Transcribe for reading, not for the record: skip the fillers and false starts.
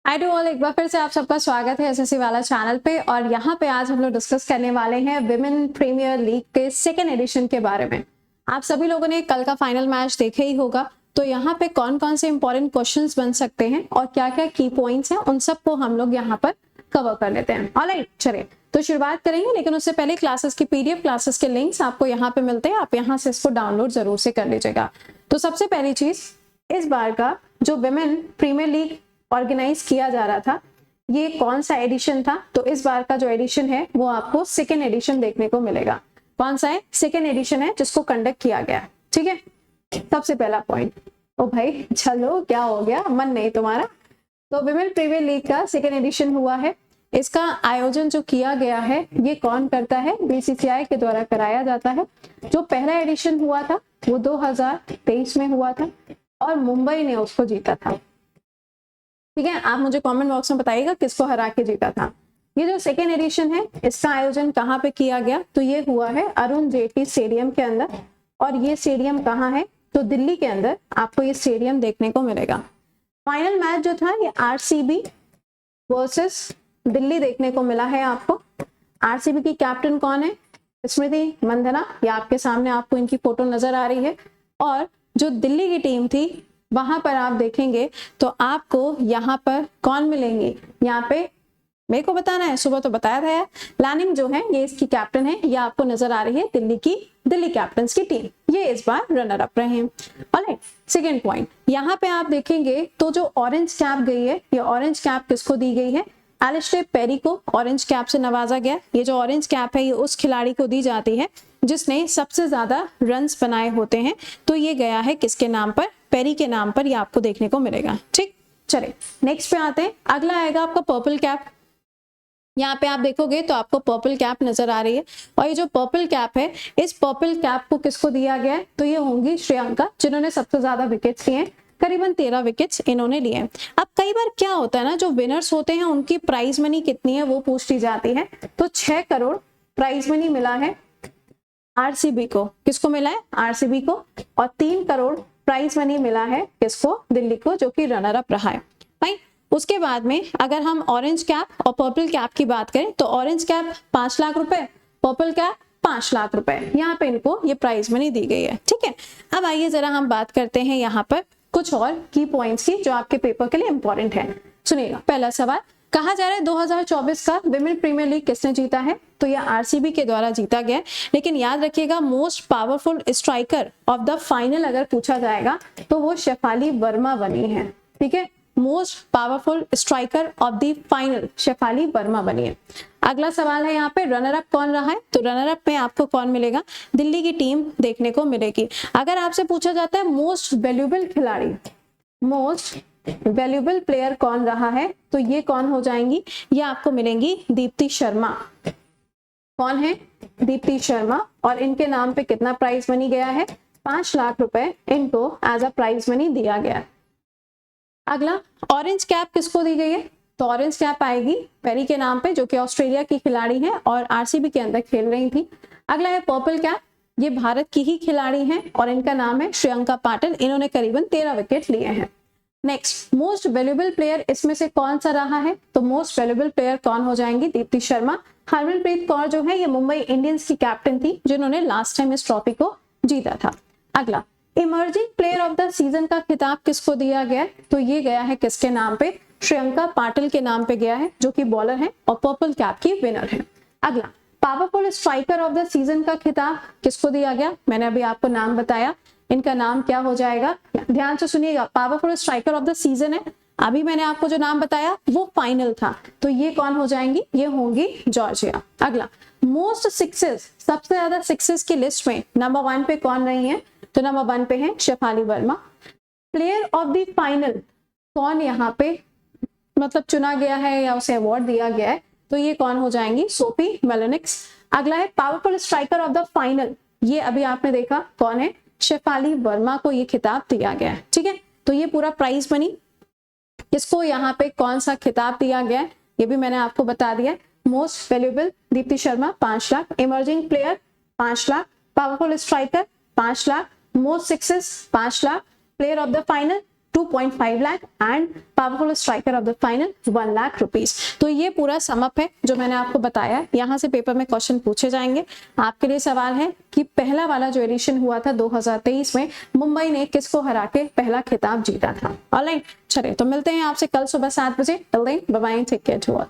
I do all, एक बार फिर से आप सबका स्वागत है एसएससी वाला चैनल पे। और यहाँ पे आज हम लोग डिस्कस करने वाले हैं विमेन प्रीमियर लीग के सेकेंड एडिशन के बारे में। आप सभी लोगों ने कल का फाइनल मैच देखा ही होगा, तो यहाँ पे कौन कौन से इंपॉर्टेंट क्वेश्चंस बन सकते हैं और क्या क्या की पॉइंट्स हैं, उन सबको हम लोग यहाँ पर कवर कर लेते हैं। ऑलराइट, चलिए तो शुरुआत करेंगे, लेकिन उससे पहले क्लासेस की पीडीएफ, क्लासेस के लिंक्स आपको यहाँ पे मिलते हैं, आप यहाँ से इसको डाउनलोड जरूर से कर लीजिएगा। तो सबसे पहली चीज, इस बार का जो विमेन प्रीमियर लीग ऑर्गेनाइज किया जा रहा था, ये कौन सा एडिशन था? तो इस बार का जो एडिशन है वो आपको सेकेंड एडिशन देखने को मिलेगा। कौन सा है? सेकेंड एडिशन है जिसको कंडक्ट किया गया। ठीक है, सबसे पहला पॉइंट। ओ भाई चलो, क्या हो गया, मन नहीं तुम्हारा? तो विमेन प्रीमियर लीग का सेकेंड एडिशन हुआ है। इसका आयोजन जो किया गया है ये कौन करता है? बीसीसीआई के द्वारा कराया जाता है। जो पहला एडिशन हुआ था वो 2023 में हुआ था और मुंबई ने उसको जीता था। ठीक है, आप मुझे कमेंट बॉक्स में बताइएगा किसको हरा के जीता था। ये जो सेकेंड एडिशन है इसका आयोजन कहाँ पे किया गया? तो ये हुआ है अरुण जेटली स्टेडियम के अंदर। और ये स्टेडियम कहाँ है? तो दिल्ली के अंदर आपको ये स्टेडियम देखने को मिलेगा। फाइनल मैच जो था ये आरसीबी वर्सेस दिल्ली देखने को मिला है आपको। आरसीबी की कैप्टन कौन है? स्मृति मंधना, ये आपके सामने आपको इनकी फोटो नजर आ रही है। और जो दिल्ली की टीम थी वहां पर आप देखेंगे तो आपको यहाँ पर कौन मिलेंगे? यहाँ पे मेरे को बताना है, सुबह तो बताया था यार। लानिंग जो है ये इसकी कैप्टन है, ये आपको नजर आ रही है दिल्ली कैप्टन्स की टीम। ये इस बार रनर अप रहे हैं। ऑलराइट, सेकंड पॉइंट, यहाँ पे आप देखेंगे तो जो ऑरेंज कैप गई है, ये ऑरेंज कैप किसको दी गई है? एलिस्टेयर पेरी को ऑरेंज कैप से नवाजा गया। ये जो ऑरेंज कैप है ये उस खिलाड़ी को दी जाती है जिसने सबसे ज्यादा रन्स बनाए होते हैं। तो ये गया है किसके नाम पर? पेरी के नाम पर, ये आपको देखने को मिलेगा। ठीक, चलिए नेक्स्ट पे आते हैं। अगला आएगा आपका पर्पल कैप। यहाँ पे आप देखोगे तो आपको पर्पल कैप नजर आ रही है। और ये जो पर्पल कैप है, इस पर्पल कैप को किसको दिया गया है? तो ये होंगी श्रेयंका, जिन्होंने सबसे ज्यादा विकेट्स लिए हैं, करीबन 13 विकेट्स इन्होंने लिए हैं। अब कई बार क्या होता है ना, जो विनर्स होते हैं उनकी प्राइज मनी कितनी है वो पूछ ली जाती है। तो 6 करोड़ प्राइज मनी मिला है आरसीबी को। किसको मिला है? आरसीबी को। और 3 करोड़ प्राइज मनी मिला है किसको? दिल्ली को, जो कि रनर अप रहा है। फाइन। उसके बाद में अगर हम ऑरेंज कैप और पर्पल कैप की बात करें तो ऑरेंज कैप 5 लाख रुपए, पर्पल कैप 5 लाख रुपए, यहाँ पे इनको ये प्राइज मनी दी गई है। ठीक है, अब आइए जरा हम बात करते हैं यहाँ पर कुछ और की पॉइंट्स की जो आपके पेपर के लिए इंपॉर्टेंट है। सुनिएगा, पहला सवाल, कहा जा रहा है 2024 का विमेन प्रीमियर लीग किसने जीता है? तो यह आरसीबी के द्वारा जीता गया। लेकिन याद रखिएगा, most powerful striker of the final अगर पूछा जाएगा तो वो शेफाली वर्मा बनी है। ठीक है, most powerful striker of the final Shefali Verma बनी है। अगला सवाल है यहाँ पे, रनर अप कौन रहा है? तो रनर अप में आपको कौन मिलेगा? दिल्ली की टीम देखने को मिलेगी। अगर आपसे पूछा जाता है मोस्ट वैल्यूएबल खिलाड़ी, मोस्ट वैल्यूएबल प्लेयर कौन रहा है, तो ये कौन हो जाएंगी? ये आपको मिलेंगी दीप्ति शर्मा। कौन है? दीप्ति शर्मा। और इनके नाम पे कितना प्राइज मनी गया है? 5 लाख रुपए इनको एज अ प्राइज मनी दिया गया। अगला, ऑरेंज कैप किसको दी गई है? तो ऑरेंज कैप आएगी पेरी के नाम पे, जो कि ऑस्ट्रेलिया की खिलाड़ी है और आरसीबी के अंदर खेल रही थी। अगला है पर्पल कैप, ये भारत की ही खिलाड़ी हैं और इनका नाम है श्रेयंका पाटिल, इन्होंने करीबन 13 विकेट लिए हैं। नेक्स्ट, मोस्ट वैल्यूएबल प्लेयर इसमें से कौन सा रहा है? तो मोस्ट वैल्यूएबल प्लेयर कौन हो जाएंगी? दीप्ति शर्मा। हरमनप्रीत कौर जो है ये मुंबई इंडियंस की कैप्टन थी, जिन्होंने लास्ट टाइम इस ट्रॉफी को जीता था। अगला, emerging player of the season का खिताब किसको दिया गया? तो ये गया है किसके नाम पे? श्रेयंका पाटिल के नाम पे गया है, जो कि बॉलर है और पर्पल कैप की विनर है। अगला, powerful striker of the season का खिताब किसको दिया गया? मैंने अभी आपको नाम बताया, इनका नाम क्या हो जाएगा? ध्यान से सुनिएगा, powerful striker of the season है, अभी मैंने आपको जो नाम बताया वो फाइनल था, तो ये कौन हो जाएंगी? ये होंगी जॉर्जिया। अगला, मोस्ट सिक्सेस, सबसे ज्यादा सिक्सेस की लिस्ट में नंबर 1 पे कौन रही है? तो नंबर 1 पे है Shefali Verma. Player of the final कौन यहाँ पे मतलब चुना गया है या उसे अवार्ड दिया गया है? तो ये कौन हो जाएंगी? सोफी मेलोनिक्स। अगला है powerful striker of the final, ये अभी आपने देखा कौन है? शेफाली वर्मा को ये खिताब दिया गया है। ठीक है, तो ये पूरा प्राइज मनी किसको यहाँ पे कौन सा खिताब दिया गया है ये भी मैंने आपको बता दिया। Most valuable Deepti Sharma 5 lakh, emerging player 5 lakh, powerful striker 5 lakh, most sixes 5 lakh, player of the final 2.5 lakh and powerful striker of the final 1 lakh rupees. तो ये पूरा समअप है जो मैंने आपको बताया। यहाँ से पेपर में क्वेश्चन पूछे जाएंगे। आपके लिए सवाल है कि पहला वाला जो एडिशन हुआ था 2023 में, मुंबई ने किसको हरा के पहला खिताब जीता था। ऑलराइट, चलिए तो मिलते हैं आपसे कल सुबह 7 बजे। Till then bye bye, take care to all.